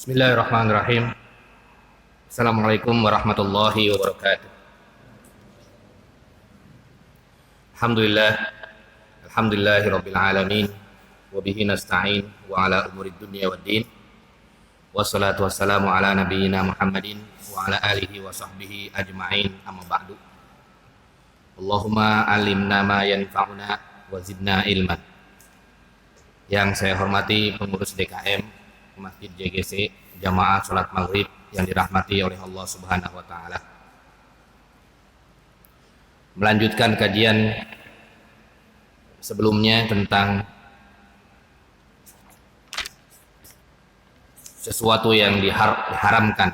Bismillahirrahmanirrahim. Assalamualaikum warahmatullahi wabarakatuh. Alhamdulillah, alhamdulillahi rabbil alamin, wa bihi nasta'in wa ala umurid dunya waddin. Wassalatu wassalamu ala nabiyyina Muhammadin wa ala alihi wa sahbihi ajma'in, amma ba'du. Allahumma alimna ma yanfa'una wa zidna ilman. Yang saya hormati pengurus DKM Masjid JGC Jamaah Salat Maghrib yang dirahmati oleh Allah Subhanahu wa taala. Melanjutkan kajian sebelumnya tentang sesuatu yang diharamkan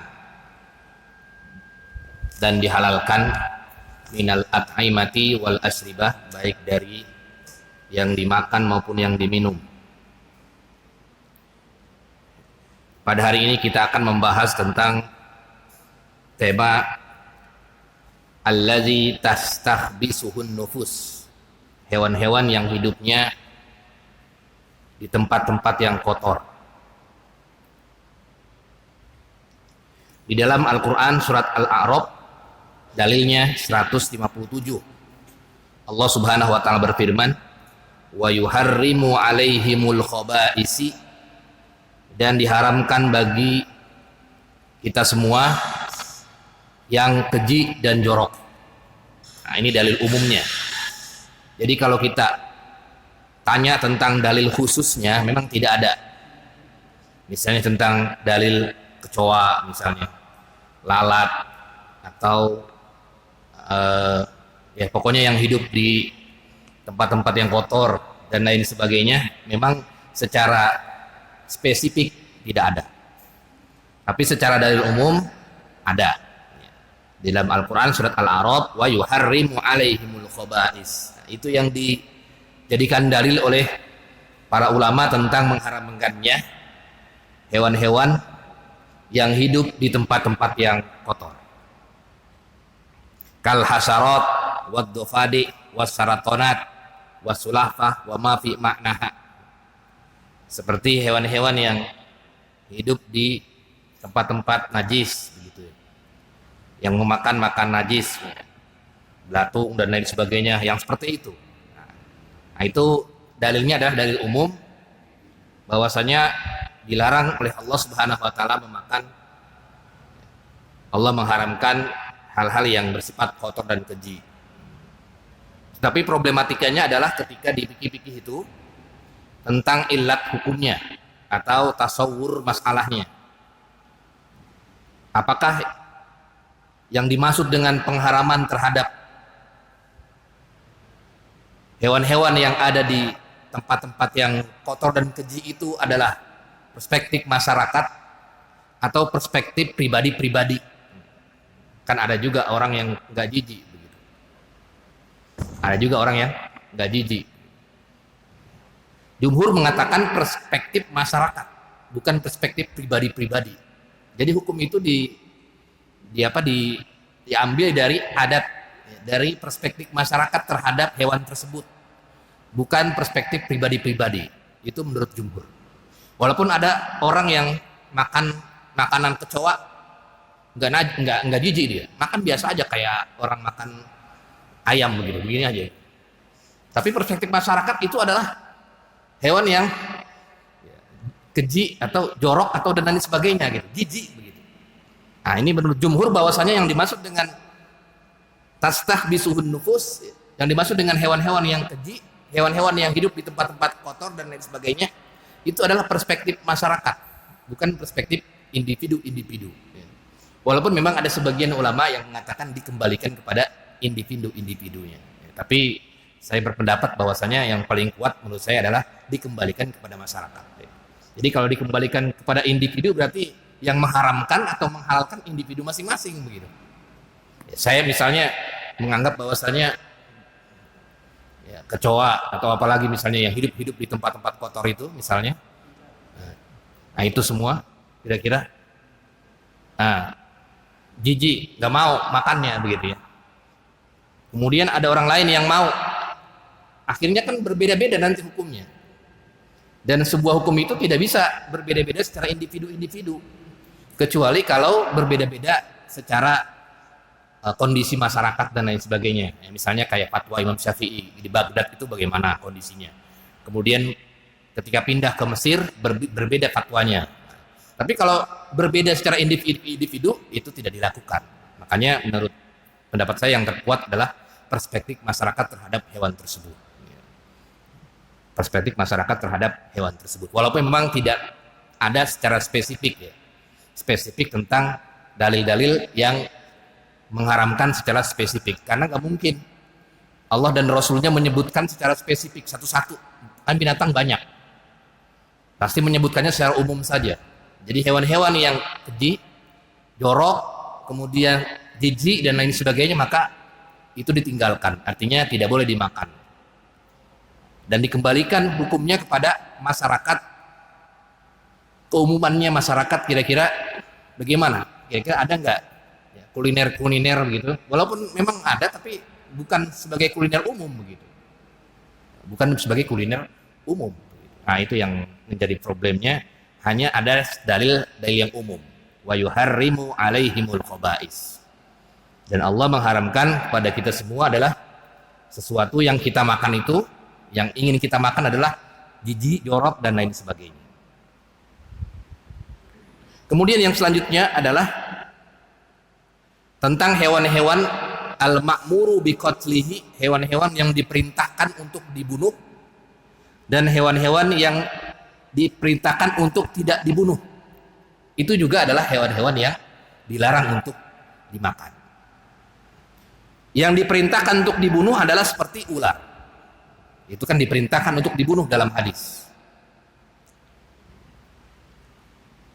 dan dihalalkan minal at'imati wal asribah, baik dari yang dimakan maupun yang diminum. Pada hari ini kita akan membahas tentang tema allazi tastakhbisuhun nufus, hewan-hewan yang hidupnya di tempat-tempat yang kotor. Di dalam Al-Quran surat Al-A'raf dalilnya 157, Allah Subhanahu wa taala berfirman, wa yuharrimu alaihimul khaba'isi, dan diharamkan bagi kita semua yang keji dan jorok. Nah, ini dalil umumnya. Jadi kalau kita tanya tentang dalil khususnya, memang tidak ada. Misalnya tentang dalil kecoa, misalnya lalat, atau ya pokoknya yang hidup di tempat-tempat yang kotor dan lain sebagainya, memang secara spesifik tidak ada. Tapi secara dalil umum ada. Di dalam Al-Quran surat Al-A'raf, wa yuharrimu alaihimul khaba'is. Nah, itu yang dijadikan dalil oleh para ulama tentang mengharamkannya hewan-hewan yang hidup di tempat-tempat yang kotor. Kal hasarat wad dofadi was saratonat was sulafah wa ma fi maknaha. Seperti hewan-hewan yang hidup di tempat-tempat najis, begitu, yang memakan najis, belatung dan lain sebagainya, yang seperti itu. Nah, itu dalilnya adalah dalil umum bahwasanya dilarang oleh Allah Subhanahu wa taala memakan. Allah mengharamkan hal-hal yang bersifat kotor dan keji. Tapi problematikanya adalah ketika di fikih-fikih itu tentang ilat hukumnya atau tasawur masalahnya. Apakah yang dimaksud dengan pengharaman terhadap hewan-hewan yang ada di tempat-tempat yang kotor dan keji itu adalah perspektif masyarakat atau perspektif pribadi-pribadi? Kan ada juga orang yang nggak jijik begitu. Ada juga orang yang nggak jijik. Jumhur mengatakan perspektif masyarakat, bukan perspektif pribadi-pribadi. Jadi hukum itu diambil dari adat, dari perspektif masyarakat terhadap hewan tersebut, bukan perspektif pribadi-pribadi. Itu menurut jumhur. Walaupun ada orang yang makan makanan kecoa nggak jijik, dia makan biasa aja kayak orang makan ayam begitu, begini aja. Tapi perspektif masyarakat itu adalah hewan yang keji atau jorok atau dan lain sebagainya gitu, jijik begitu. Nah, ini menurut jumhur bahwasanya yang dimaksud dengan tastakhbisuhun nufus, yang dimaksud dengan hewan-hewan yang keji, hewan-hewan yang hidup di tempat-tempat kotor dan lain sebagainya, itu adalah perspektif masyarakat, bukan perspektif individu-individu. Walaupun memang ada sebagian ulama yang mengatakan dikembalikan kepada individu-individunya. Tapi saya berpendapat bahwasanya yang paling kuat menurut saya adalah dikembalikan kepada masyarakat. Jadi kalau dikembalikan kepada individu berarti yang mengharamkan atau menghalalkan individu masing-masing begitu. Saya misalnya menganggap bahwasanya kecoa atau apalagi misalnya yang hidup di tempat-tempat kotor itu misalnya, nah itu semua kira-kira jijik, nggak mau makannya begitu ya. Kemudian ada orang lain yang mau. Akhirnya kan berbeda-beda nanti hukumnya. Dan sebuah hukum itu tidak bisa berbeda-beda secara individu-individu, kecuali kalau berbeda-beda secara kondisi masyarakat dan lain sebagainya. Misalnya kayak fatwa Imam Syafi'i di Baghdad itu bagaimana kondisinya. Kemudian ketika pindah ke Mesir berbeda fatwanya. Tapi kalau berbeda secara individu itu tidak dilakukan. Makanya menurut pendapat saya yang terkuat adalah perspektif masyarakat terhadap hewan tersebut. Perspektif masyarakat terhadap hewan tersebut. Walaupun memang tidak ada secara spesifik ya. Spesifik tentang dalil-dalil yang mengharamkan secara spesifik. Karena nggak mungkin Allah dan Rasulnya menyebutkan secara spesifik satu-satu. Kan binatang banyak. Pasti menyebutkannya secara umum saja. Jadi hewan-hewan yang keji, jorok, kemudian jijik dan lain sebagainya, maka itu ditinggalkan. Artinya tidak boleh dimakan. Dan dikembalikan hukumnya kepada masyarakat, keumumannya masyarakat kira-kira bagaimana? Kira-kira ada nggak ya, kuliner-kuliner begitu? Walaupun memang ada, tapi bukan sebagai kuliner umum begitu. Bukan sebagai kuliner umum. Nah itu yang menjadi problemnya. Hanya ada dalil yang umum. Wa yuharrimu alaihimul khaba'is. Dan Allah mengharamkan kepada kita semua adalah sesuatu yang kita makan itu, yang ingin kita makan adalah jijik, jorok, dan lain sebagainya. Kemudian yang selanjutnya adalah tentang hewan-hewan al-ma'muru biqatlihi, hewan-hewan yang diperintahkan untuk dibunuh, dan hewan-hewan yang diperintahkan untuk tidak dibunuh. Itu juga adalah hewan-hewan yang dilarang untuk dimakan. Yang diperintahkan untuk dibunuh adalah seperti ular. Itu kan diperintahkan untuk dibunuh dalam hadis.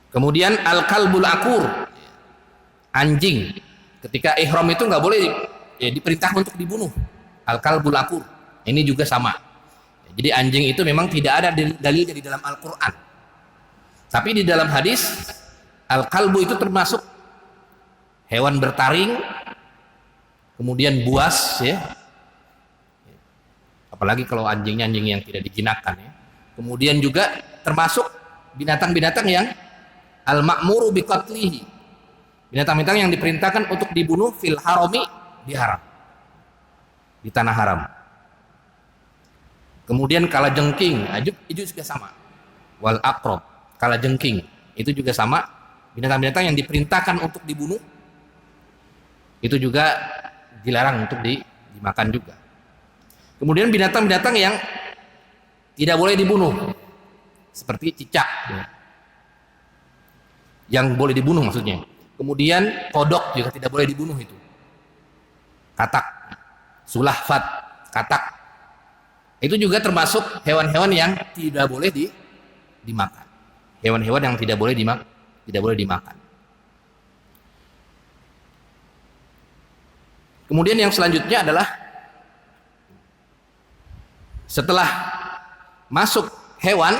Kemudian al-kalbul akur, anjing. Ketika ihram itu nggak boleh diperintahkan untuk dibunuh. Al-kalbul akur. Ini juga sama. Jadi anjing itu memang tidak ada dalilnya di dalam Al-Quran. Tapi di dalam hadis, al-kalbu itu termasuk hewan bertaring, kemudian buas, ya. Apalagi kalau anjing yang tidak dijinakkan, ya. Kemudian juga termasuk binatang-binatang yang al-ma'muru biqatlihi, binatang-binatang yang diperintahkan untuk dibunuh fil harami, di haram, di tanah haram. Kemudian kalajengking, itu juga sama. Wal aqrab, kalajengking, itu juga sama. Binatang-binatang yang diperintahkan untuk dibunuh, itu juga dilarang untuk dimakan juga. Kemudian binatang-binatang yang tidak boleh dibunuh, seperti cicak, yang boleh dibunuh maksudnya. Kemudian kodok juga tidak boleh dibunuh itu. Katak, sulahfat, katak. Itu juga termasuk hewan-hewan yang tidak boleh dimakan. Hewan-hewan yang tidak boleh dimakan. Kemudian yang selanjutnya adalah setelah masuk hewan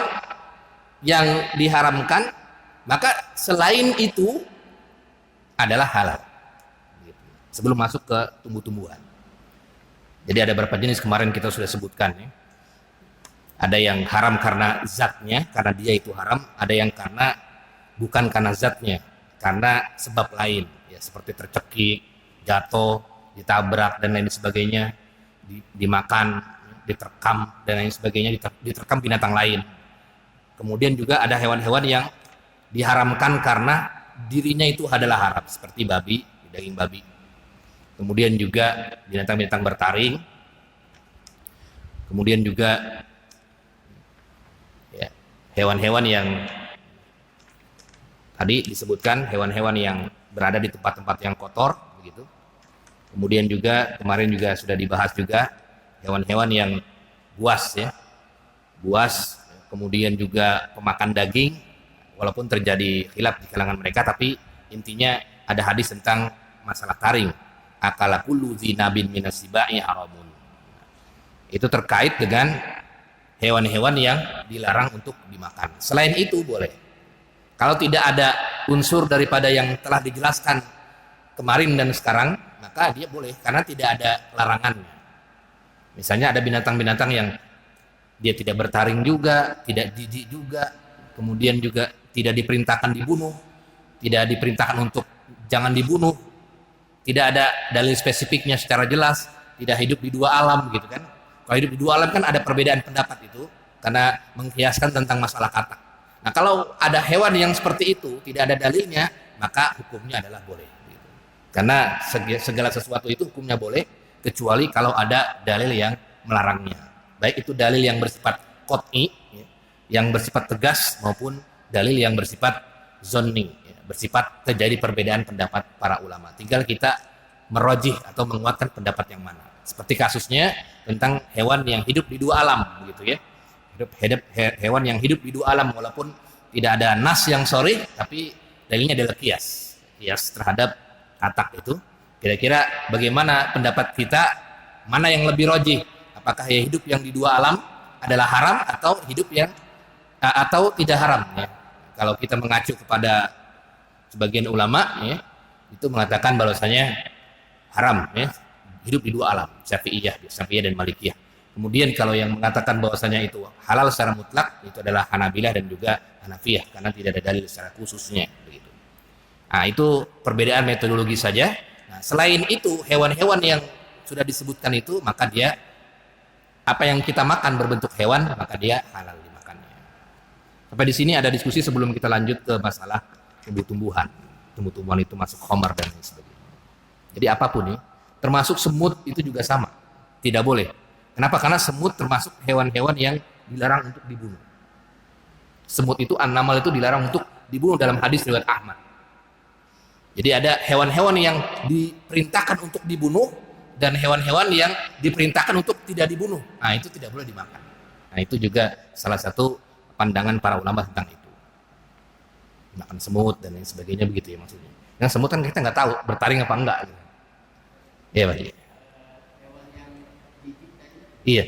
yang diharamkan, maka selain itu adalah halal. Sebelum masuk ke tumbuh-tumbuhan. Jadi ada beberapa jenis kemarin kita sudah sebutkan, ya. Ada yang haram karena zatnya, karena dia itu haram. Ada yang bukan karena zatnya, karena sebab lain, ya, seperti tercekik, jatuh, ditabrak dan lain sebagainya, dimakan, diterkam dan lain sebagainya, diterkam binatang lain. Kemudian juga ada hewan-hewan yang diharamkan karena dirinya itu adalah haram, seperti babi, daging babi. Kemudian juga binatang-binatang bertaring. Kemudian juga ya, hewan-hewan yang tadi disebutkan, hewan-hewan yang berada di tempat-tempat yang kotor, begitu. Kemudian juga kemarin juga sudah dibahas juga hewan-hewan yang buas, ya, buas. Kemudian juga pemakan daging, walaupun terjadi khilaf di kalangan mereka, tapi intinya ada hadis tentang masalah taring. Akala kullu dzinabin minas sibai haramun. Itu terkait dengan hewan-hewan yang dilarang untuk dimakan. Selain itu boleh. Kalau tidak ada unsur daripada yang telah dijelaskan kemarin dan sekarang, maka dia boleh karena tidak ada larangannya. Misalnya ada binatang-binatang yang dia tidak bertaring juga, tidak jijik juga, kemudian juga tidak diperintahkan dibunuh, tidak diperintahkan untuk jangan dibunuh, tidak ada dalil spesifiknya secara jelas, tidak hidup di dua alam gitu kan. Kalau hidup di dua alam kan ada perbedaan pendapat itu karena mengkiaskan tentang masalah kata. Nah kalau ada hewan yang seperti itu tidak ada dalilnya, maka hukumnya adalah boleh gitu. Karena segala sesuatu itu hukumnya boleh kecuali kalau ada dalil yang melarangnya, baik itu dalil yang bersifat qat'i ya, yang bersifat tegas, maupun dalil yang bersifat zonni ya, bersifat terjadi perbedaan pendapat para ulama, tinggal kita merojih atau menguatkan pendapat yang mana. Seperti kasusnya tentang hewan yang hidup di dua alam begitu ya, hewan yang hidup di dua alam, walaupun tidak ada nas yang sharih tapi dalilnya adalah kias terhadap katak itu. Kira-kira bagaimana pendapat kita, mana yang lebih rojih? Apakah ya hidup yang di dua alam adalah haram atau hidup yang atau tidak haram ya? Kalau kita mengacu kepada sebagian ulama ya, itu mengatakan bahwasanya haram ya, hidup di dua alam, Syafi'iyah dan Malikiyah. Kemudian kalau yang mengatakan bahwasanya itu halal secara mutlak, itu adalah Hanabilah dan juga Hanafiyah, karena tidak ada dalil secara khususnya begitu. Nah, itu perbedaan metodologi saja. Nah, selain itu hewan-hewan yang sudah disebutkan itu, maka dia apa yang kita makan berbentuk hewan, maka dia halal dimakannya. Sampai di sini ada diskusi sebelum kita lanjut ke masalah tumbuh-tumbuhan. Tumbuh-tumbuhan itu masuk khamar dan lain sebagainya. Jadi apapun nih, termasuk semut itu juga sama, tidak boleh. Kenapa? Karena semut termasuk hewan-hewan yang dilarang untuk dibunuh. Semut itu, an-namal itu dilarang untuk dibunuh dalam hadis riwayat Ahmad. Jadi ada hewan-hewan yang diperintahkan untuk dibunuh dan hewan-hewan yang diperintahkan untuk tidak dibunuh. Nah, itu tidak boleh dimakan. Nah, itu juga salah satu pandangan para ulama tentang itu. Makan semut dan lain sebagainya begitu ya maksudnya. Yang semut kan kita nggak tahu bertaring apa enggak gitu. Iya, Pak. Iya.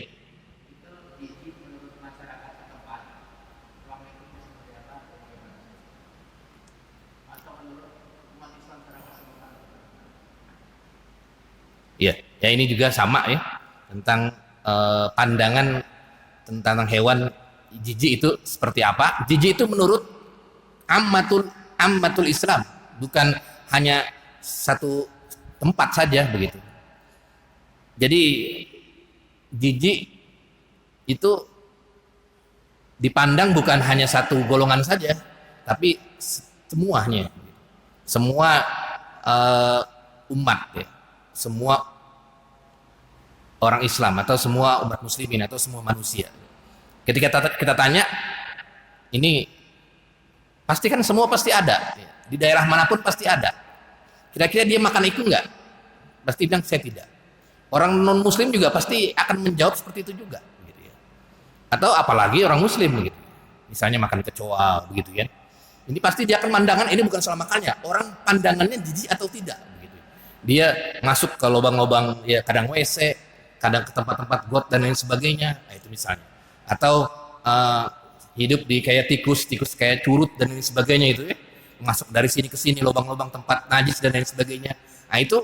Iya, ya ini juga sama ya tentang pandangan tentang hewan jijik itu seperti apa. Jijik itu menurut ammatul Islam, bukan hanya satu tempat saja begitu. Jadi jijik itu dipandang bukan hanya satu golongan saja, tapi semuanya, semua umat ya, semua orang Islam atau semua umat muslimin atau semua manusia. Ketika kita tanya, ini pasti kan semua pasti ada, di daerah manapun pasti ada. Kira-kira dia makan itu enggak? Pasti bilang saya tidak. Orang non muslim juga pasti akan menjawab seperti itu juga, gitu ya. Atau apalagi orang muslim begitu. Misalnya makan kecoa begitu ya. Ini pasti dia akan pandangan ini bukan soal makannya, orang pandangannya jijik atau tidak begitu. Dia masuk ke lubang-lubang ya, kadang WC, kadang ke tempat-tempat got dan lain sebagainya. Nah, itu misalnya. Atau hidup di kayak tikus kayak curut dan lain sebagainya itu ya. Masuk dari sini ke sini lubang-lubang tempat najis dan lain sebagainya. Nah, itu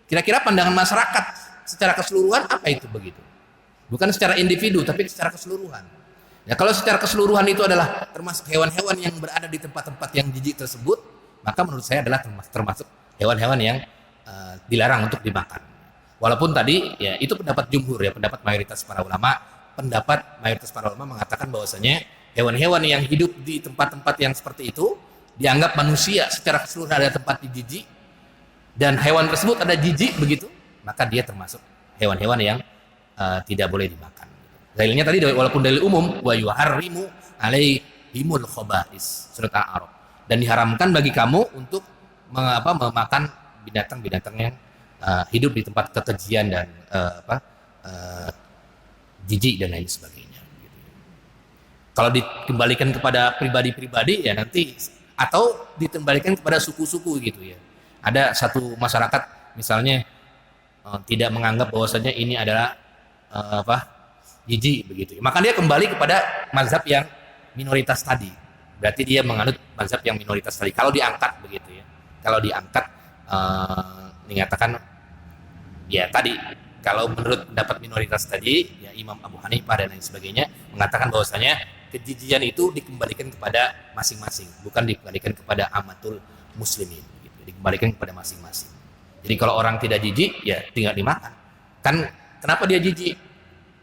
kira-kira pandangan masyarakat secara keseluruhan apa itu begitu? Bukan secara individu tapi secara keseluruhan. Ya kalau secara keseluruhan itu adalah termasuk hewan-hewan yang berada di tempat-tempat yang jijik tersebut, maka menurut saya adalah termasuk hewan-hewan yang dilarang untuk dimakan. Walaupun tadi ya itu pendapat jumhur ya, pendapat mayoritas para ulama, mengatakan bahwasanya hewan-hewan yang hidup di tempat-tempat yang seperti itu dianggap manusia secara keseluruhan ada tempat jijik dan hewan tersebut ada jijik begitu, maka dia termasuk hewan-hewan yang tidak boleh dimakan. Dalilnya tadi walaupun dalil umum wa yuharrimu alaihimul khaba'is surat Al-A'raf, dan diharamkan bagi kamu untuk memakan binatang-binatang yang hidup di tempat kekejian dan jijik dan lain sebagainya. Kalau dikembalikan kepada pribadi-pribadi ya nanti, atau dikembalikan kepada suku-suku gitu ya. Ada satu masyarakat misalnya tidak menganggap bahwasanya ini adalah jijik begitu. Maka dia kembali kepada mazhab yang minoritas tadi. Berarti dia menganut mazhab yang minoritas tadi. Kalau diangkat begitu ya. Kalau diangkat dinyatakan ya tadi Kalau menurut pendapat minoritas tadi, ya Imam Abu Hanifah dan lain sebagainya mengatakan bahwasanya kejijian itu dikembalikan kepada masing-masing, bukan dikembalikan kepada amatul muslimin, gitu. Dikembalikan kepada masing-masing. Jadi kalau orang tidak jijik, ya tinggal dimakan. Kan kenapa dia jijik?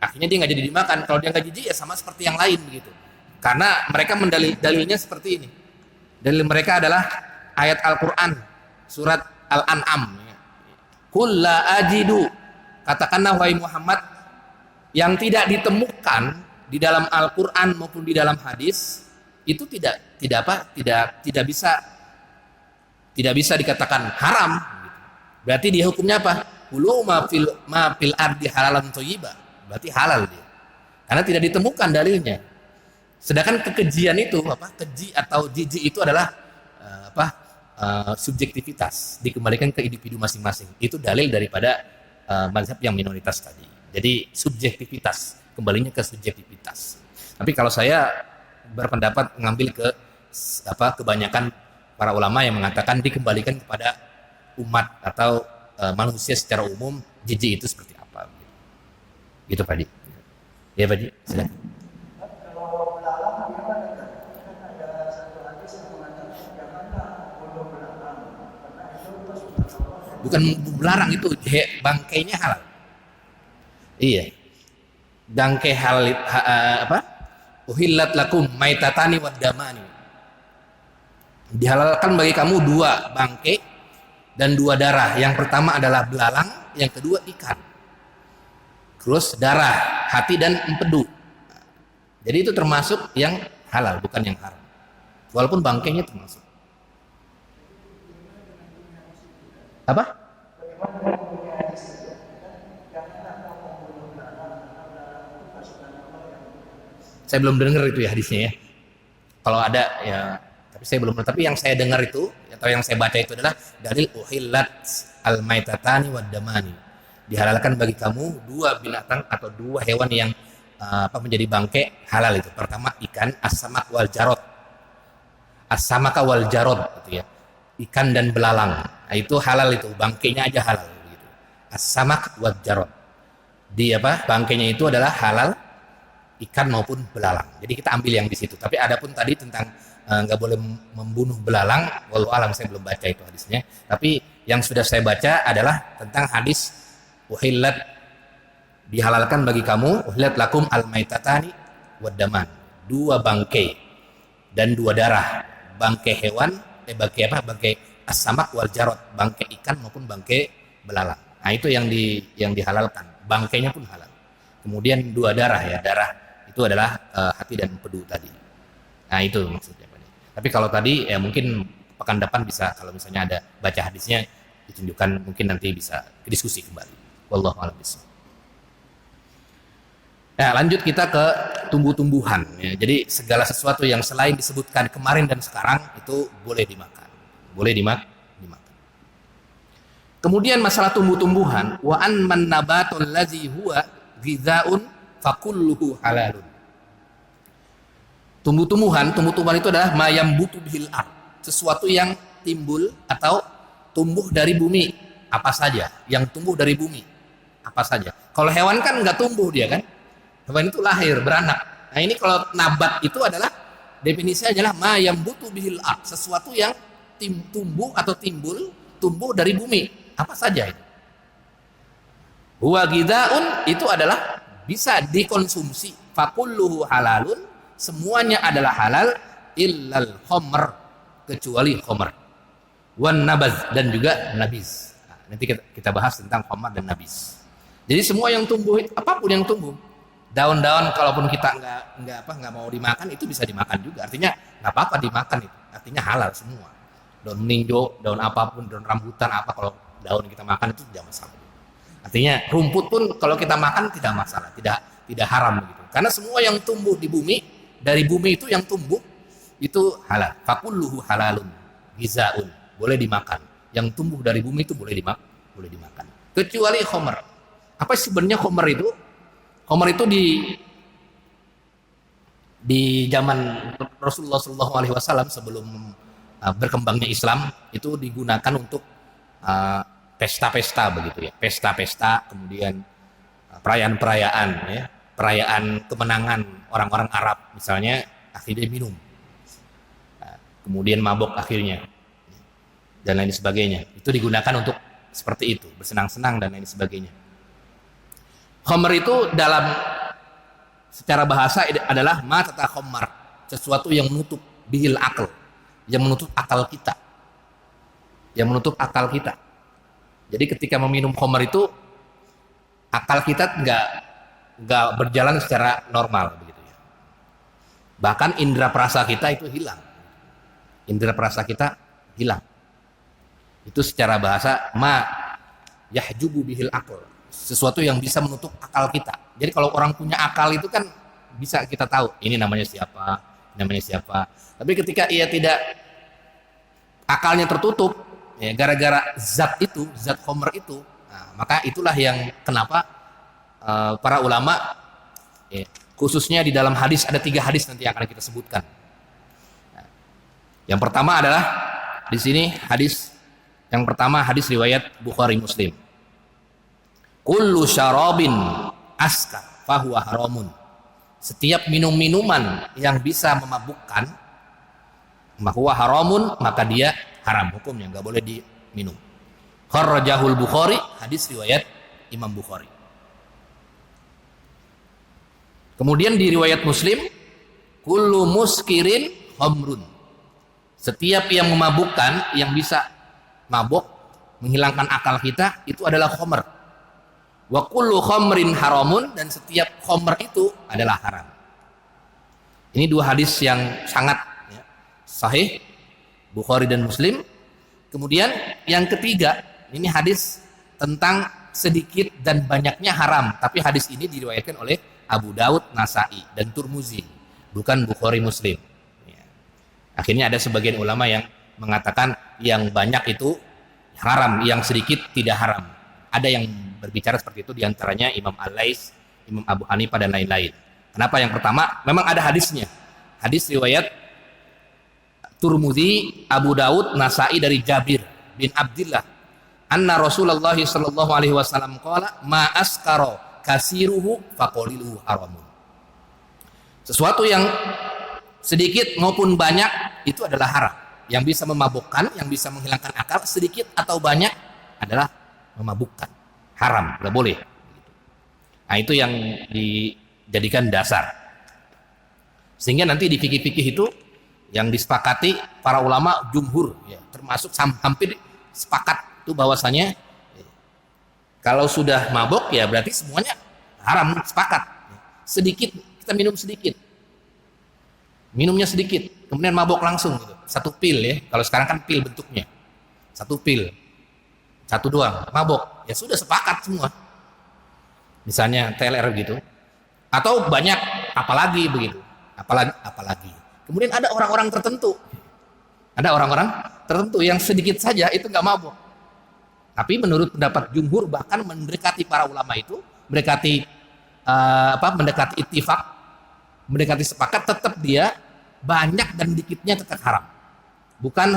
Akhirnya dia nggak jadi dimakan. Kalau dia nggak jijik, ya sama seperti yang lain begitu. Karena mereka dalilnya seperti ini. Dalil mereka adalah ayat Al-Quran, surat Al-An'am. Qul la ajidu, katakanlah wahai Muhammad, yang tidak ditemukan di dalam Al-Quran maupun di dalam hadis itu tidak bisa dikatakan haram. Berarti dia hukumnya apa? Kulu ma fil ardi halalan thayyiba. Berarti halal dia. Karena tidak ditemukan dalilnya. Sedangkan kekejian itu keji atau jijik itu adalah subjektivitas, dikembalikan ke individu masing-masing. Itu dalil daripada mazhab yang minoritas tadi. Jadi subjektivitas, kembalinya ke subjektivitas. Tapi kalau saya berpendapat mengambil ke kebanyakan para ulama yang mengatakan dikembalikan kepada umat atau manusia secara umum, jijik itu seperti apa. Gitu Pak Di. Ya Pak Di, silakan. Bukan melarang, itu bangkainya halal. Iya. Bangkai halal uhillat lakum maitatani wad damani. Dihalalkan bagi kamu 2 bangkai dan 2 darah. Yang pertama adalah belalang, yang kedua ikan. Terus darah, hati dan empedu. Jadi itu termasuk yang halal, bukan yang haram. Walaupun bangkainya termasuk. Apa? Saya belum dengar itu ya hadisnya ya. Kalau ada ya, tapi saya belum. Tapi yang saya dengar itu atau yang saya baca itu adalah dalil uhillat al-maitatani wad damani. Dihalalkan bagi kamu 2 binatang atau 2 hewan yang menjadi bangkai halal itu. Pertama ikan, as-samak wal jarod. As-samaka wal jarod gitu ya. Ikan dan belalang. Nah, itu halal itu, bangkainya aja halal gitu. As-samak wal jarod. Di bangkainya itu adalah halal ikan maupun belalang. Jadi kita ambil yang di situ. Tapi adapun tadi tentang nggak boleh membunuh belalang, wallahu alam, saya belum baca itu hadisnya. Tapi yang sudah saya baca adalah tentang hadis uhillat, dihalalkan bagi kamu, uhillat lakum al-maitatani wad daman. 2 bangkai dan 2 darah. Bangkai hewan, bangkai as-samak wal jarod, bangkai ikan maupun bangkai belalang. Nah, itu yang dihalalkan. Bangkainya pun halal. Kemudian 2 darah ya, darah itu adalah hati dan empedu tadi. Nah, itu maksudnya Pak. Tapi kalau tadi ya mungkin pekan depan bisa, kalau misalnya ada baca hadisnya ditunjukkan, mungkin nanti bisa diskusi kembali. Wallahu a'lam bishawab. Nah, lanjut kita ke tumbuh-tumbuhan ya. Jadi segala sesuatu yang selain disebutkan kemarin dan sekarang itu boleh dimakan. Boleh dimakan. Kemudian masalah tumbuh-tumbuhan, wa an man nabatul ladzi huwa ghizaun fakulluhu halalun. Tumbuh-tumbuhan itu adalah mayam butuh bihil ard, sesuatu yang timbul atau tumbuh dari bumi, apa saja yang tumbuh dari bumi, apa saja. Kalau hewan kan nggak tumbuh dia kan, hewan itu lahir beranak. Nah ini kalau nabat itu adalah definisinya adalah mayam butuh bihil ard, sesuatu yang tumbuh atau tumbuh dari bumi, apa saja itu. Huwa ghidaun itu adalah bisa dikonsumsi, fakulluhu halalun, semuanya adalah halal, illal khamr, kecuali khamr, wan nabaz, dan juga nabiz. Nah, nanti kita bahas tentang khamr dan nabiz. Jadi semua yang tumbuh, apapun yang tumbuh, daun-daun kalaupun kita nggak mau dimakan, itu bisa dimakan juga. Artinya nggak apa-apa dimakan itu, artinya halal semua. Daun meninjo, daun apapun, daun rambutan apa, kalau daun kita makan itu tidak masalah. Artinya rumput pun kalau kita makan tidak masalah, tidak haram begitu. Karena semua yang tumbuh di bumi, dari bumi itu yang tumbuh itu halal. Fakulluhu halalun gizaun, boleh dimakan. Yang tumbuh dari bumi itu boleh dimakan. Kecuali khamr. Apa sebenarnya khamr itu? Khamr itu di zaman Rasulullah SAW sebelum berkembangnya Islam itu digunakan untuk pesta-pesta begitu ya, pesta-pesta, kemudian perayaan-perayaan, ya, perayaan kemenangan orang-orang Arab, misalnya akhirnya minum, kemudian mabok akhirnya, dan lain sebagainya. Itu digunakan untuk seperti itu, bersenang-senang dan lain sebagainya. Khamr itu dalam secara bahasa adalah ma tatakhammar, sesuatu yang menutup bihil akal, yang menutup akal kita, yang menutup akal kita. Jadi ketika meminum khamr itu akal kita nggak berjalan secara normal begitu ya. Bahkan indera perasa kita itu hilang. Indera perasa kita hilang. Itu secara bahasa ma yahjubu bihil akal, sesuatu yang bisa menutup akal kita. Jadi kalau orang punya akal itu kan bisa kita tahu ini namanya siapa, namanya siapa. Tapi ketika ia tidak, akalnya tertutup, ya, gara-gara zat itu, zat khamr itu, nah, maka itulah yang kenapa para ulama, ya, khususnya di dalam hadis, ada 3 hadis nanti yang akan kita sebutkan. Nah, yang pertama adalah di sini hadis yang pertama, hadis riwayat Bukhari Muslim. Kullu syarabin askar fahuwa haramun. Setiap minum-minuman yang bisa memabukkan, fahuwa haramun, maka dia haram hukumnya, nggak boleh diminum. Kharrajahul Bukhari, hadis riwayat Imam Bukhari. Kemudian di riwayat Muslim, kullu muskirin khamrun. Setiap yang memabukkan, yang bisa mabuk, menghilangkan akal kita, itu adalah khamr. Wa kullu khamrin haramun, dan setiap khamr itu adalah haram. Ini 2 hadis yang sangat, ya, sahih, Bukhari dan Muslim. Kemudian yang ketiga, ini hadis tentang sedikit dan banyaknya haram, tapi hadis ini diriwayatkan oleh Abu Daud, Nasai, dan Turmuzi, bukan Bukhari Muslim. Ya. Akhirnya ada sebagian ulama yang mengatakan yang banyak itu haram, yang sedikit tidak haram. Ada yang berbicara seperti itu, diantaranya Imam Al-Lais, Imam Abu Hanifah, dan lain-lain. Kenapa? Yang pertama, memang ada hadisnya. Hadis riwayat Turmuzi, Abu Daud, Nasai dari Jabir bin Abdillah. Anna Rasulullah sallallahu alaihi wasallam qala ma askara kasiruhu faqaliluhu haramun. Sesuatu yang sedikit maupun banyak itu adalah haram. Yang bisa memabukkan, yang bisa menghilangkan akal, sedikit atau banyak adalah memabukkan. Haram, nggak boleh. Nah, itu yang dijadikan dasar. Sehingga nanti di fikih-fikih itu yang disepakati para ulama jumhur, ya, termasuk hampir sepakat itu bahwasanya kalau sudah mabuk ya berarti semuanya haram, sepakat. Sedikit kita minum sedikit, minumnya sedikit, kemudian mabuk langsung gitu. 1 pil, ya, kalau sekarang kan pil bentuknya, 1 pil, 1 doang, mabuk, ya sudah sepakat semua. Misalnya TLR gitu, atau banyak, apalagi begitu, apalagi. Kemudian ada orang-orang tertentu, yang sedikit saja itu nggak mabuk. Tapi menurut pendapat jumhur, bahkan mendekati para ulama itu, mendekati ittifaq, mendekati sepakat, tetap dia banyak dan dikitnya tetap haram. Bukan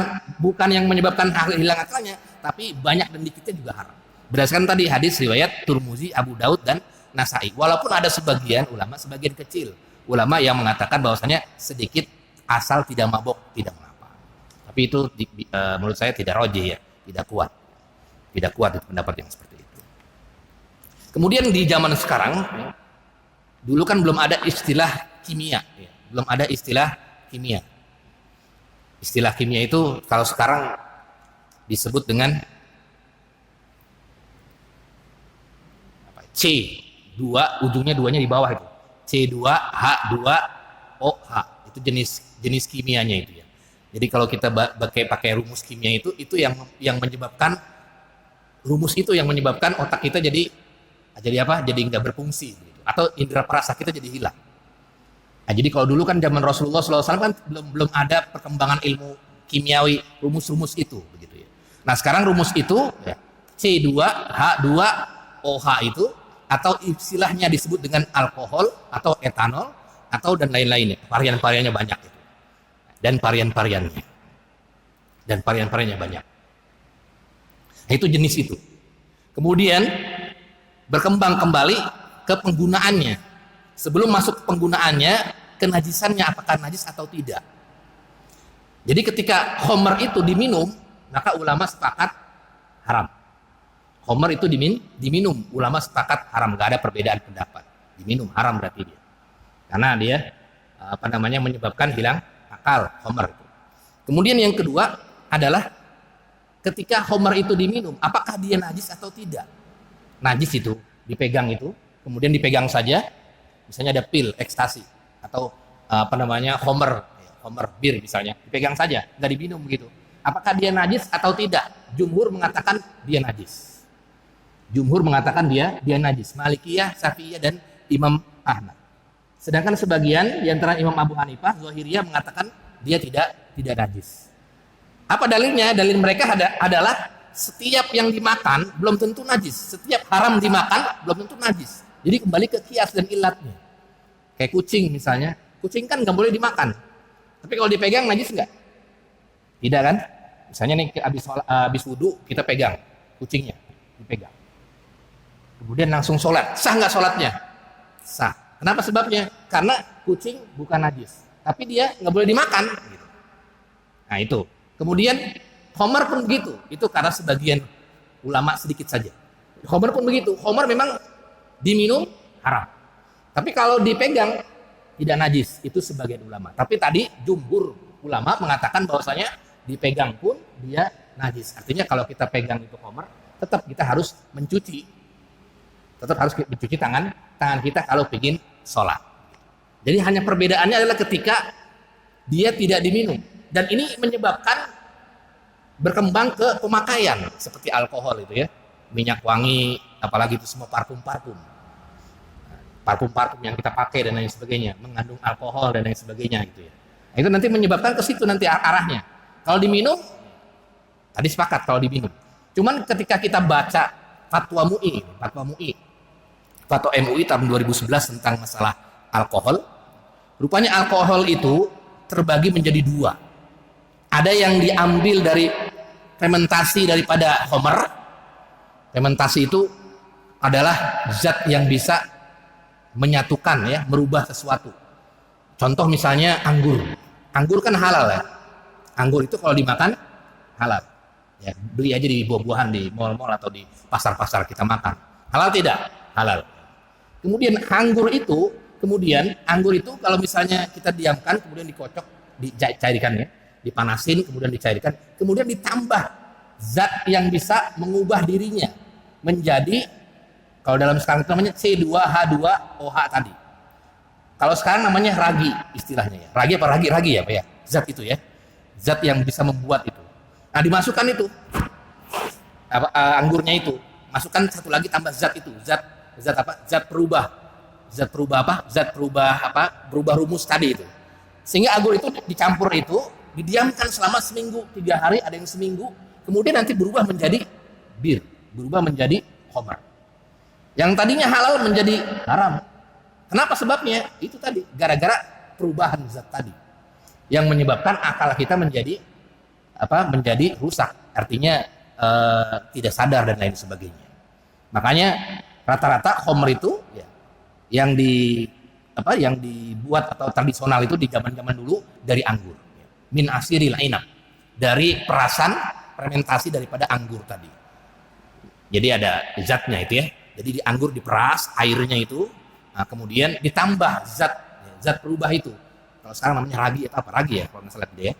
yang menyebabkan hilang akalnya, tapi banyak dan dikitnya juga haram. Berdasarkan tadi hadis riwayat Turmuzi, Abu Daud, dan Nasai. Walaupun ada sebagian ulama, sebagian kecil ulama yang mengatakan bahwasanya sedikit asal tidak mabuk tidak mengapa. Tapi itu menurut saya tidak rajih, ya, tidak kuat itu pendapat yang seperti itu. Kemudian di zaman sekarang, ya, dulu kan belum ada istilah kimia, ya, belum ada istilah kimia. Istilah kimia itu kalau sekarang disebut dengan C2, ujungnya 2-nya di bawah itu. C2H2OH. Itu jenis kimianya itu, ya. Jadi kalau kita pakai rumus kimia itu yang menyebabkan rumus itu yang menyebabkan otak kita jadi apa? Jadi nggak berfungsi gitu. Atau indera perasa kita jadi hilang. Nah, jadi kalau dulu kan zaman Rasulullah SAW kan belum ada perkembangan ilmu kimiawi rumus-rumus itu begitu, ya. Nah, sekarang rumus itu, ya, C2H2OH itu, atau istilahnya disebut dengan alkohol atau etanol atau dan lain-lainnya. Varian-variannya banyak itu. Dan varian-variannya banyak. Nah, itu jenis itu. Kemudian berkembang kembali ke penggunaannya. Sebelum masuk ke penggunaannya, kenajisannya apakah najis atau tidak. Jadi ketika khamr itu diminum, maka ulama sepakat haram. Khamr itu diminum, ulama sepakat haram, gak ada perbedaan pendapat. Diminum haram berarti dia. Karena dia menyebabkan hilang akal khamr itu. Kemudian yang kedua adalah ketika khamr itu diminum, apakah dia najis atau tidak? Najis itu dipegang itu, kemudian dipegang saja, misalnya ada pil ekstasi atau khamr bir misalnya, dipegang saja, nggak diminum begitu. Apakah dia najis atau tidak? Jumhur mengatakan dia najis. Jumhur mengatakan dia najis. Malikiyah, Syafi'iyah dan Imam Ahmad. Sedangkan sebagian di antara Imam Abu Hanifah, Zahiriyah mengatakan dia tidak najis. Apa dalilnya? Dalil mereka adalah setiap yang dimakan belum tentu najis. Setiap haram dimakan belum tentu najis. Jadi kembali ke kias dan ilatnya. Kayak kucing misalnya. Kucing kan nggak boleh dimakan. Tapi kalau dipegang najis nggak? Tidak kan? Misalnya nih habis wudu kita pegang kucingnya, dipegang. Kemudian langsung sholat. Sah nggak sholatnya? Sah. Kenapa sebabnya? Karena kucing bukan najis. Tapi dia nggak boleh dimakan. Gitu. Nah itu. Kemudian khamr pun begitu. Itu karena sebagian ulama sedikit saja. Khamr pun begitu. Khamr memang diminum haram. Tapi kalau dipegang tidak najis. Itu sebagian ulama. Tapi tadi jumhur ulama mengatakan bahwasanya dipegang pun dia najis. Artinya kalau kita pegang itu khamr, tetap kita harus mencuci. Tetap harus mencuci tangan kita kalau ingin sholat. Jadi hanya perbedaannya adalah ketika dia tidak diminum. Dan ini menyebabkan berkembang ke pemakaian seperti alkohol itu ya, minyak wangi, apalagi itu semua parfum-parfum yang kita pakai dan lain sebagainya mengandung alkohol dan lain sebagainya gitu ya. Nah, itu nanti menyebabkan ke situ nanti arahnya. Kalau diminum, tadi sepakat kalau diminum. Cuman ketika kita baca fatwa MUI tahun 2011 tentang masalah alkohol, rupanya alkohol itu terbagi menjadi dua. Ada yang diambil dari fermentasi daripada khamr. Fermentasi itu adalah zat yang bisa menyatukan ya, merubah sesuatu. Contoh misalnya anggur. Anggur kan halal ya. Anggur itu kalau dimakan halal. Ya, beli aja di buah-buahan di mall-mall atau di pasar-pasar kita makan. Halal tidak? Halal. Kemudian anggur itu kalau misalnya kita diamkan kemudian dikocok, dicairkan ya, dipanasin kemudian dicairkan, kemudian ditambah zat yang bisa mengubah dirinya menjadi, kalau dalam sekarang itu namanya C2H2OH tadi. Kalau sekarang namanya ragi istilahnya ya. Ragi ya Pak ya? Zat itu ya. Zat yang bisa membuat itu. Nah, dimasukkan itu. Anggurnya itu. Masukkan satu lagi tambah zat itu. Zat apa? Zat perubah berubah rumus tadi itu. Sehingga anggur itu dicampur itu, didiamkan selama seminggu, 3 hari, ada yang seminggu, kemudian nanti berubah menjadi bir, berubah menjadi khamr. Yang tadinya halal menjadi haram. Kenapa sebabnya? Itu tadi, gara-gara perubahan zat tadi yang menyebabkan akal kita menjadi rusak. Artinya tidak sadar dan lain sebagainya. Makanya rata-rata khamr itu ya, yang dibuat atau tradisional itu di zaman-zaman dulu dari anggur. Min asiril inab, dari perasan fermentasi daripada anggur tadi. Jadi ada zatnya itu ya. Jadi di anggur diperas airnya itu, nah, kemudian ditambah zat perubah itu. Kalau sekarang namanya ragi ya kalau nggak salah ya.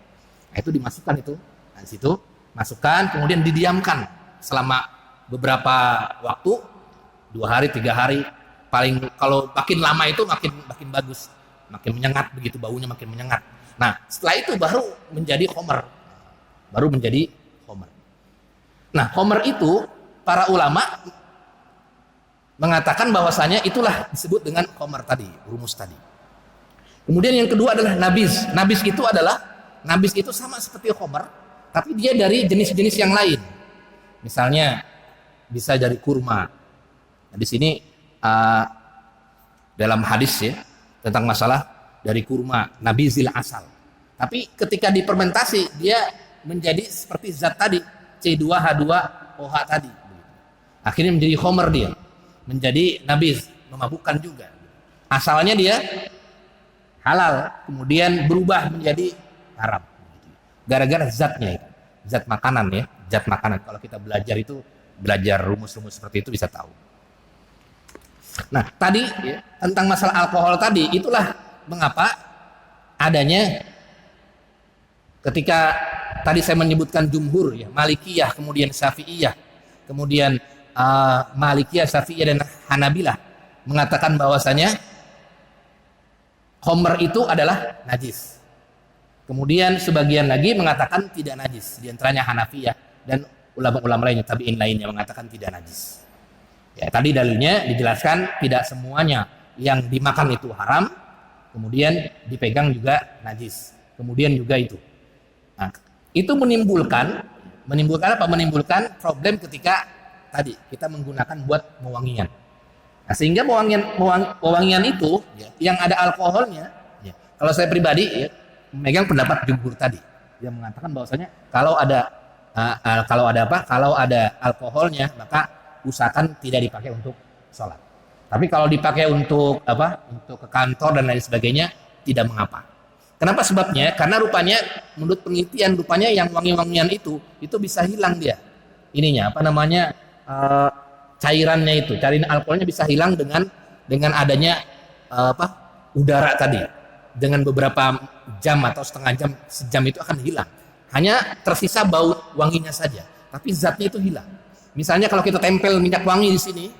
Nah, itu dimasukkan itu. Nah, situ masukkan kemudian didiamkan selama beberapa waktu, 2 hari 3 hari. Paling kalau makin lama itu makin bagus, makin menyengat begitu, baunya makin menyengat. Nah, setelah itu baru menjadi khamr. Nah, khamr itu para ulama mengatakan bahwasanya itulah disebut dengan khamr tadi, rumus tadi. Kemudian yang kedua adalah nabiz. Nabiz itu sama seperti khamr, tapi dia dari jenis-jenis yang lain. Misalnya bisa dari kurma. Nah, di sini dalam hadis ya tentang masalah dari kurma, nabizil asal. Tapi ketika difermentasi dia menjadi seperti zat tadi, C2H2OH tadi. Akhirnya menjadi khamr dia, menjadi nabiz. memabukkan juga. Asalnya dia halal, kemudian berubah menjadi haram. Gara-gara zatnya itu, zat makanan ya, zat makanan. Kalau kita belajar rumus-rumus seperti itu bisa tahu. Nah, tadi ya, tentang masalah alkohol tadi, itulah mengapa adanya ketika tadi saya menyebutkan jumhur ya, Malikiyah, kemudian Syafi'iyah, kemudian Malikiyah, Syafi'iyah dan Hanabilah mengatakan bahwasanya khamr itu adalah najis. Kemudian sebagian lagi mengatakan tidak najis, di antaranya Hanafiyah dan ulama-ulama lainnya, tabi'in lainnya mengatakan tidak najis. Ya, tadi dalilnya dijelaskan tidak semuanya yang dimakan itu haram, kemudian dipegang juga najis. Kemudian juga itu. Nah, itu menimbulkan apa? Menimbulkan problem ketika tadi kita menggunakan buat mewangian. Nah, sehingga mewangian itu ya, yang ada alkoholnya, ya, kalau saya pribadi ya, memegang pendapat jumhur tadi yang mengatakan bahwasanya kalau ada alkoholnya maka usahakan tidak dipakai untuk sholat. Tapi kalau dipakai untuk untuk ke kantor dan lain sebagainya tidak mengapa. Kenapa sebabnya? Karena rupanya menurut penelitian rupanya yang wangi-wangian itu bisa hilang dia. Ininya cairannya itu, cairan alkoholnya bisa hilang dengan adanya udara tadi. Dengan beberapa jam atau setengah jam, sejam itu akan hilang. Hanya tersisa bau wanginya saja, tapi zatnya itu hilang. Misalnya kalau kita tempel minyak wangi di sini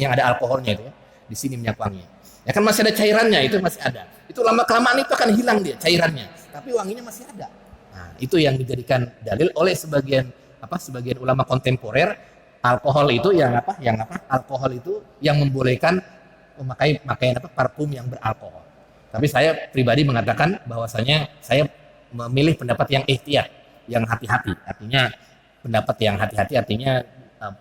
yang ada alkoholnya itu ya, di sini minyak wangi. Ya kan masih ada cairannya, itu masih ada. Itu lama kelamaan itu akan hilang dia cairannya, tapi wanginya masih ada. Nah, itu yang dijadikan dalil oleh sebagian ulama kontemporer, alkohol itu alkohol itu yang membolehkan memakai parfum yang beralkohol. Tapi saya pribadi mengatakan bahwasanya saya memilih pendapat yang ihtiyat, yang hati-hati. Artinya pendapat yang hati-hati artinya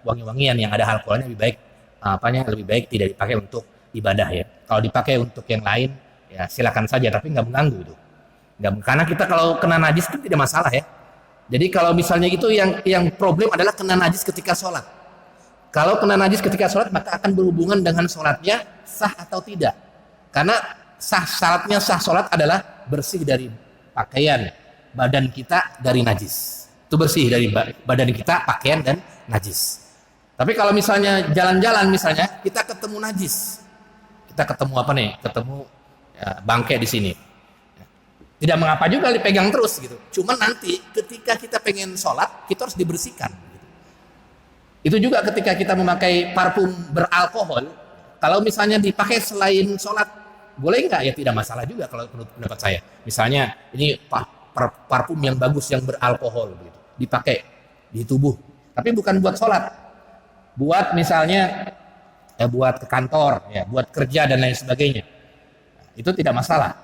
wangi-wangian yang ada alkoholnya lebih baik tidak dipakai untuk ibadah ya. Kalau dipakai untuk yang lain ya silakan saja, tapi nggak mengganggu itu. Karena kita kalau kena najis itu tidak masalah ya. Jadi kalau misalnya itu yang problem adalah kena najis ketika sholat. Kalau kena najis ketika sholat maka akan berhubungan dengan sholatnya sah atau tidak. Karena syaratnya sah sholat adalah bersih dari pakaian badan kita dari najis. Itu bersih dari badan kita, pakaian dan najis. Tapi kalau misalnya jalan-jalan misalnya kita ketemu najis, kita ketemu bangkai di sini, tidak mengapa juga dipegang terus gitu. Cuman nanti ketika kita pengen sholat kita harus dibersihkan. Itu juga ketika kita memakai parfum beralkohol, kalau misalnya dipakai selain sholat boleh nggak? Ya tidak masalah juga kalau menurut pendapat saya. Misalnya ini parfum yang bagus yang beralkohol gitu, dipakai di tubuh, tapi bukan buat sholat, buat misalnya buat ke kantor, ya, buat kerja dan lain sebagainya. Itu tidak masalah.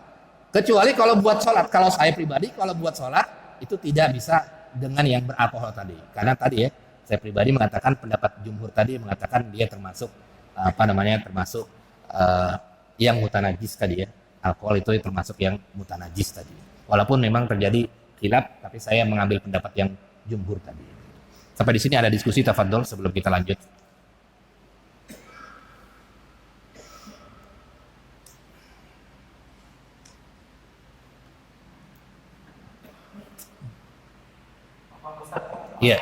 Kecuali kalau buat sholat, kalau saya pribadi kalau buat sholat itu tidak bisa dengan yang beralkohol tadi. Karena tadi ya saya pribadi mengatakan pendapat jumhur tadi mengatakan dia termasuk yang mutanajis tadi ya. Alkohol itu termasuk yang mutanajis tadi. Walaupun memang terjadi khilaf, tapi saya mengambil pendapat yang jumhur tadi. Sampai di sini ada diskusi, tafadhol sebelum kita lanjut. Iya.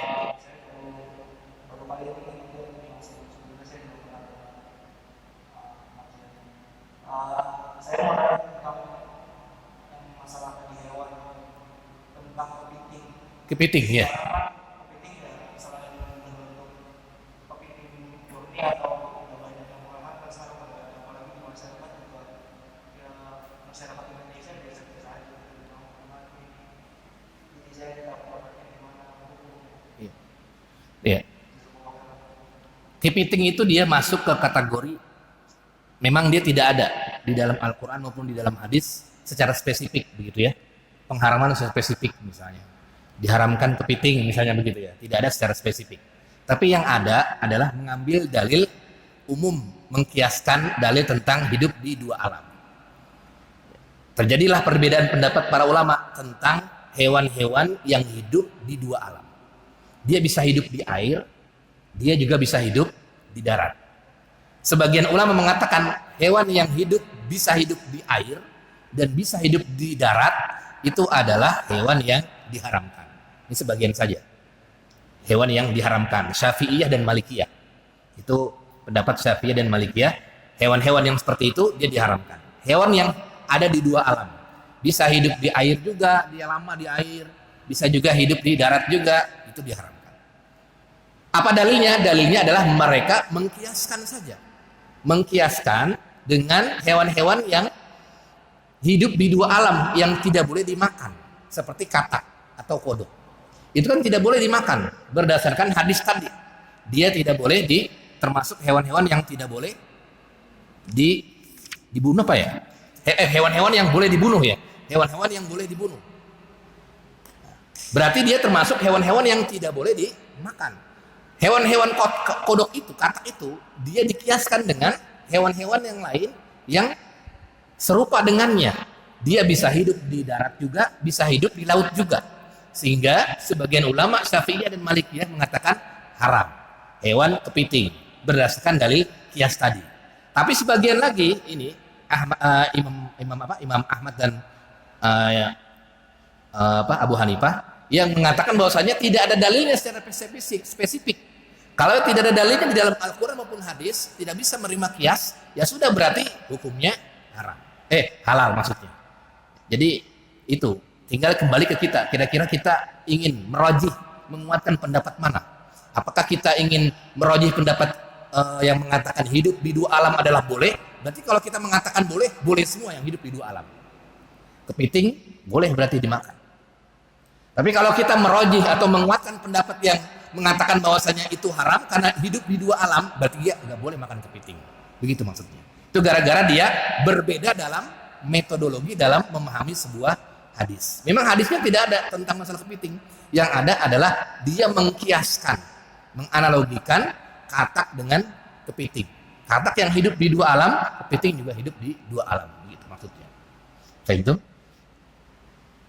Saya mau nanya tentang masalah di hewan, tentang kepiting. Kepiting ya. Kepiting ya, misalnya bentuk kepiting murni atau banyak yang menggunakan sekarang apalagi di masyarakat juga ya, masyarakat Indonesia biasa-biasa aja jadi saya tidak menggunakannya di mana. Iya. Kepiting itu dia masuk ke kategori memang dia tidak ada di dalam Al-Quran maupun di dalam hadis secara spesifik begitu ya, pengharaman secara spesifik misalnya diharamkan kepiting misalnya begitu ya, tidak ada secara spesifik. Tapi yang ada adalah mengambil dalil umum, mengkiaskan dalil tentang hidup di dua alam. Terjadilah perbedaan pendapat para ulama tentang hewan-hewan yang hidup di dua alam. Dia bisa hidup di air, dia juga bisa hidup di darat. Sebagian ulama mengatakan hewan yang bisa hidup di air dan bisa hidup di darat itu adalah hewan yang diharamkan. Ini sebagian saja. Hewan yang diharamkan. Syafi'iyah dan Malikiyah. Itu pendapat Syafi'iyah dan Malikiyah. Hewan-hewan yang seperti itu dia diharamkan. Hewan yang ada di dua alam. Bisa hidup di air juga, dia lama di air. Bisa juga hidup di darat juga, itu diharamkan. Apa dalilnya? Dalilnya adalah mereka mengkiaskan saja. Mengkiaskan dengan hewan-hewan yang hidup di dua alam yang tidak boleh dimakan, seperti katak atau kodok. Itu kan tidak boleh dimakan berdasarkan hadis tadi. Dia tidak boleh termasuk hewan-hewan yang tidak boleh dibunuh apa ya? Hewan-hewan yang boleh dibunuh ya. Hewan-hewan yang boleh dibunuh. Berarti dia termasuk hewan-hewan yang tidak boleh dimakan. Hewan-hewan kodok itu, katak itu, dia dikiaskan dengan hewan-hewan yang lain yang serupa dengannya. Dia bisa hidup di darat juga, bisa hidup di laut juga. Sehingga sebagian ulama Syafi'iyah dan Malikiyah mengatakan haram. Hewan kepiting berdasarkan dalil kias tadi. Tapi sebagian lagi ini Imam Ahmad dan Abu Hanifah yang mengatakan bahwasanya tidak ada dalilnya secara spesifik. Kalau tidak ada dalilnya di dalam Al-Quran maupun hadis, tidak bisa menerima kias, ya sudah berarti hukumnya haram. Halal maksudnya. Jadi itu, tinggal kembali ke kita. Kira-kira kita ingin merajih, menguatkan pendapat mana? Apakah kita ingin merajih pendapat yang mengatakan hidup di dua alam adalah boleh? Berarti kalau kita mengatakan boleh, boleh semua yang hidup di dua alam. Kepiting boleh berarti dimakan. Tapi kalau kita merojih atau menguatkan pendapat yang mengatakan bahwasanya itu haram karena hidup di dua alam, berarti dia nggak boleh makan kepiting. Begitu maksudnya. Itu gara-gara dia berbeda dalam metodologi dalam memahami sebuah hadis. Memang hadisnya tidak ada tentang masalah kepiting. Yang ada adalah dia mengkiaskan, menganalogikan katak dengan kepiting. Katak yang hidup di dua alam, kepiting juga hidup di dua alam. Begitu maksudnya. Kayak itu.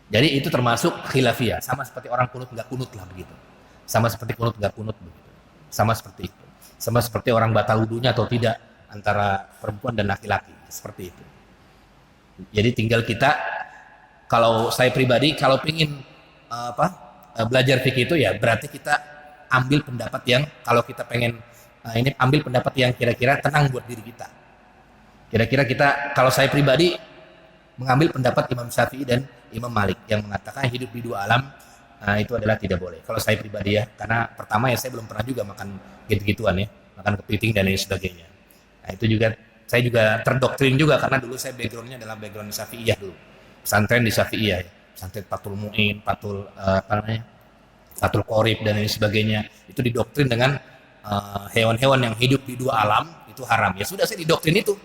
Jadi itu termasuk khilafiyah, sama seperti orang kunut nggak kunut lah begitu. Sama seperti kunut nggak kunut begitu. Sama seperti itu. Sama seperti orang batal wudunya atau tidak antara perempuan dan laki-laki, seperti itu. Jadi tinggal kita, kalau saya pribadi kalau ingin belajar fikih itu ya berarti kita ambil pendapat yang kalau kita pengen ini ambil pendapat yang kira-kira tenang buat diri kita. Kira-kira kita, kalau saya pribadi mengambil pendapat Imam Syafi'i dan Imam Malik yang mengatakan hidup di dua alam itu adalah tidak boleh. Kalau saya pribadi ya, karena pertama ya saya belum pernah juga makan gitu-gituan ya, makan kepiting dan lain sebagainya. Nah itu juga saya juga terdoktrin juga karena dulu saya backgroundnya adalah background Syafi'iyah dulu, pesantren di Syafi'iyah, ya. Pesantren Fathul Mu'in, Fathul Qorib dan lain sebagainya. Itu didoktrin dengan hewan-hewan yang hidup di dua alam itu haram. Ya sudah saya didoktrin itu.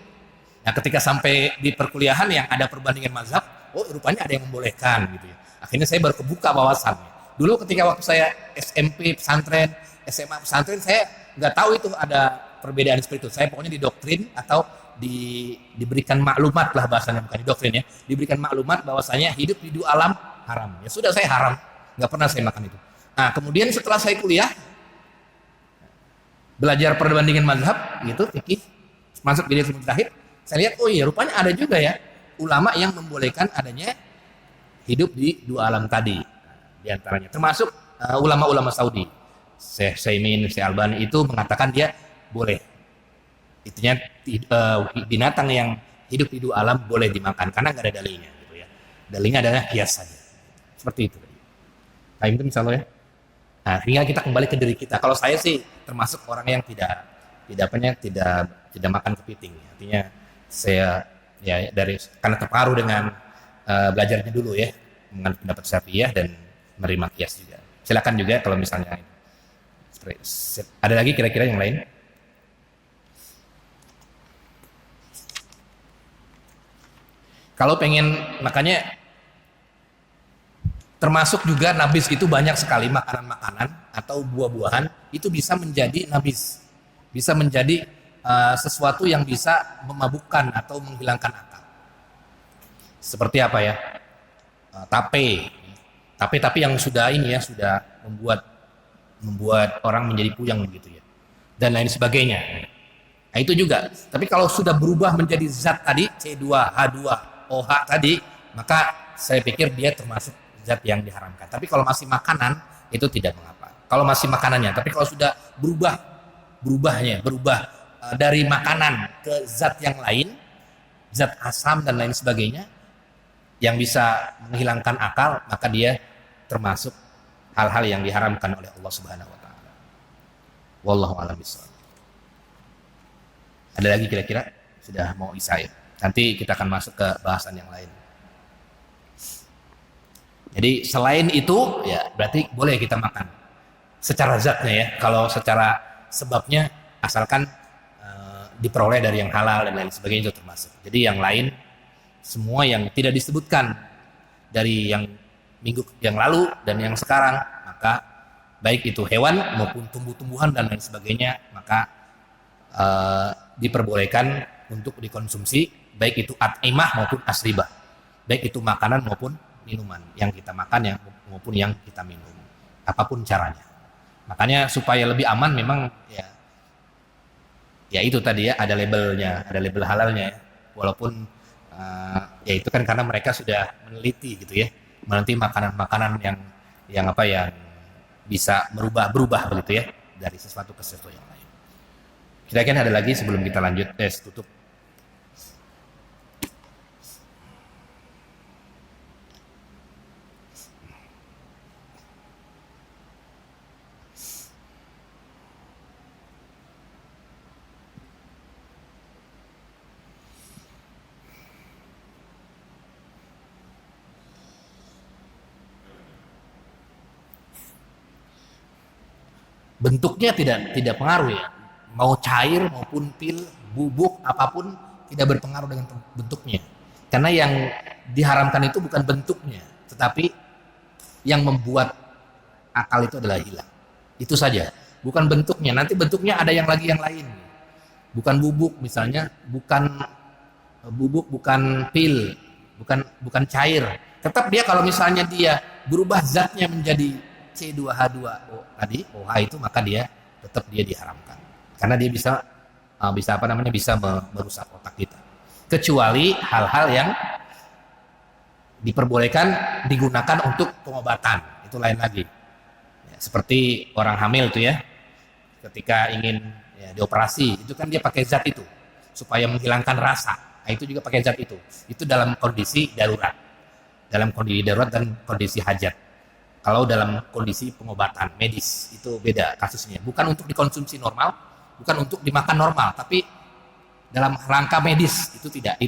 Nah ketika sampai di perkuliahan yang ada perbandingan mazhab, oh rupanya ada yang membolehkan gitu ya. Akhirnya saya baru kebuka wawasannya. Dulu ketika waktu saya SMP pesantren, SMA pesantren, saya nggak tahu itu ada perbedaan seperti itu. Saya pokoknya didoktrin atau diberikan maklumat lah bahasanya, bukan didoktrin ya. Diberikan maklumat bahwasanya hidup di dua alam haram. Ya sudah saya haram, nggak pernah saya makan itu. Nah kemudian setelah saya kuliah, belajar perbandingan mazhab gitu, fikih, masuk di ilmu terakhir, saya lihat oh iya rupanya ada juga ya ulama yang membolehkan adanya hidup di dua alam tadi. Di antaranya termasuk ulama-ulama Saudi. Syekh Saimin, Syekh Albani itu mengatakan dia boleh. Itunya binatang yang hidup di dua alam boleh dimakan karena nggak ada dalilnya gitu ya. Dalilnya adalah kias saja. Seperti itu. Nah, itu misalnya ya. Nah, tinggal kita kembali ke diri kita. Kalau saya sih termasuk orang yang tidak makan kepiting. Artinya saya ya karena terpengaruh dengan belajarnya dulu ya mengenai pendapat Syafi'iyah dan menerima kias juga. Silakan juga kalau misalnya ada lagi kira-kira yang lain. Kalau pengen, makanya termasuk juga nabis itu banyak sekali makanan-makanan atau buah-buahan itu bisa menjadi nabis, bisa menjadi sesuatu yang bisa memabukkan atau menghilangkan akal. Seperti apa ya? Tape yang sudah ini ya sudah membuat orang menjadi puyeng begitu ya, dan lain sebagainya. Nah itu juga. Tapi kalau sudah berubah menjadi zat tadi C2H2OH tadi, maka saya pikir dia termasuk zat yang diharamkan. Tapi kalau masih makanan itu tidak mengapa. Kalau masih makanannya, tapi kalau sudah berubah dari makanan ke zat yang lain, zat asam dan lain sebagainya yang bisa menghilangkan akal, maka dia termasuk hal-hal yang diharamkan oleh Allah Subhanahu wa taala. Wallahu a'lam bishawab. Ada lagi kira-kira? Sudah mau isya ya. Nanti kita akan masuk ke bahasan yang lain. Jadi selain itu ya berarti boleh kita makan secara zatnya ya. Kalau secara sebabnya asalkan diperoleh dari yang halal dan lain sebagainya itu termasuk. Jadi yang lain semua yang tidak disebutkan dari yang minggu yang lalu dan yang sekarang, maka baik itu hewan maupun tumbuh-tumbuhan dan lain sebagainya, maka diperbolehkan untuk dikonsumsi, baik itu at'imah maupun asribah, baik itu makanan maupun minuman yang kita makan maupun yang kita minum, apapun caranya. Makanya supaya lebih aman memang ya itu tadi ya, ada labelnya, ada label halalnya ya. Walaupun ya itu kan karena mereka sudah meneliti gitu ya, meneliti makanan-makanan yang bisa berubah begitu ya dari sesuatu ke sesuatu yang lain. Kira-kira ada lagi sebelum kita lanjut tes tutup? Bentuknya tidak pengaruh ya, mau cair maupun pil, bubuk apapun tidak berpengaruh dengan bentuknya, karena yang diharamkan itu bukan bentuknya, tetapi yang membuat akal itu adalah hilang. Itu saja, bukan bentuknya. Nanti bentuknya ada yang lain, bukan bubuk misalnya, bukan bubuk, bukan pil, bukan cair. Tetap dia kalau misalnya dia berubah zatnya menjadi C2H2O tadi, OH itu, maka dia tetap diharamkan. Karena dia bisa merusak otak kita. Kecuali hal-hal yang diperbolehkan digunakan untuk pengobatan, itu lain lagi. Ya, seperti orang hamil itu ya, ketika ingin dioperasi, itu kan dia pakai zat itu supaya menghilangkan rasa. Nah, itu juga pakai zat itu. Itu dalam kondisi darurat. Dalam kondisi darurat dan kondisi hajat. Kalau dalam kondisi pengobatan medis itu beda kasusnya. Bukan untuk dikonsumsi normal, bukan untuk dimakan normal, tapi dalam rangka medis itu tidak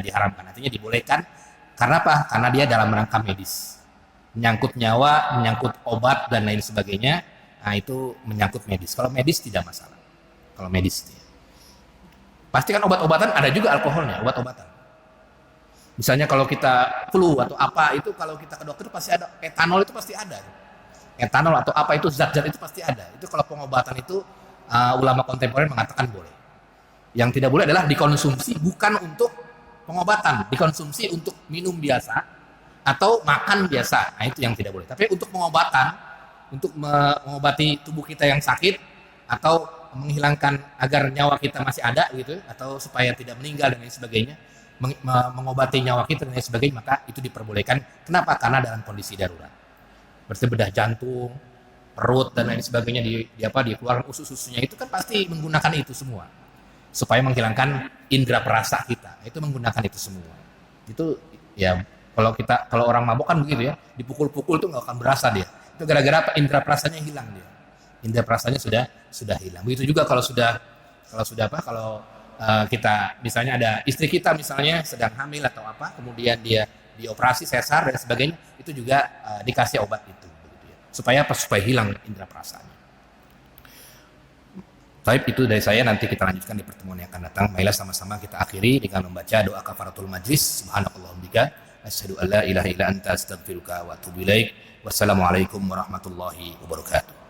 diharamkan. Artinya dibolehkan. Karena apa? Karena dia dalam rangka medis. Menyangkut nyawa, menyangkut obat dan lain sebagainya. Nah, itu menyangkut medis. Kalau medis tidak masalah. Kalau medis ya. Pasti kan obat-obatan ada juga alkoholnya, obat-obatan. Misalnya kalau kita flu atau apa itu, kalau kita ke dokter pasti ada etanol, itu pasti ada. Etanol atau apa itu, zat-zat itu pasti ada. Itu kalau pengobatan itu ulama kontemporer mengatakan boleh. Yang tidak boleh adalah dikonsumsi bukan untuk pengobatan, dikonsumsi untuk minum biasa atau makan biasa. Nah, itu yang tidak boleh. Tapi untuk pengobatan, untuk mengobati tubuh kita yang sakit atau menghilangkan agar nyawa kita masih ada gitu, atau supaya tidak meninggal dan lain sebagainya, mengobati nyawa kita dan lain sebagainya, maka itu diperbolehkan. Kenapa? Karena dalam kondisi darurat. Berarti bedah jantung, perut dan lain sebagainya dikeluarkan usus-ususnya, itu kan pasti menggunakan itu semua supaya menghilangkan indera perasa kita. Itu menggunakan itu semua. Itu ya kalau orang mabuk kan begitu ya, dipukul-pukul itu nggak akan berasa dia. Itu gara-gara apa? Indera perasanya hilang dia. Indera perasanya sudah hilang. Begitu juga kalau kita misalnya ada istri kita misalnya sedang hamil atau apa, kemudian dia dioperasi sesar dan sebagainya, itu juga dikasih obat itu begitu ya. Supaya hilang indera perasaannya. Baik, itu dari saya. Nanti kita lanjutkan di pertemuan yang akan datang. Marilah sama-sama kita akhiri dengan membaca doa kafaratul majlis. Subhanakallahumma bika asyhadu an la ilaha illa anta astaghfiruka wa atubu ilaik. Wassalamualaikum warahmatullahi wabarakatuh.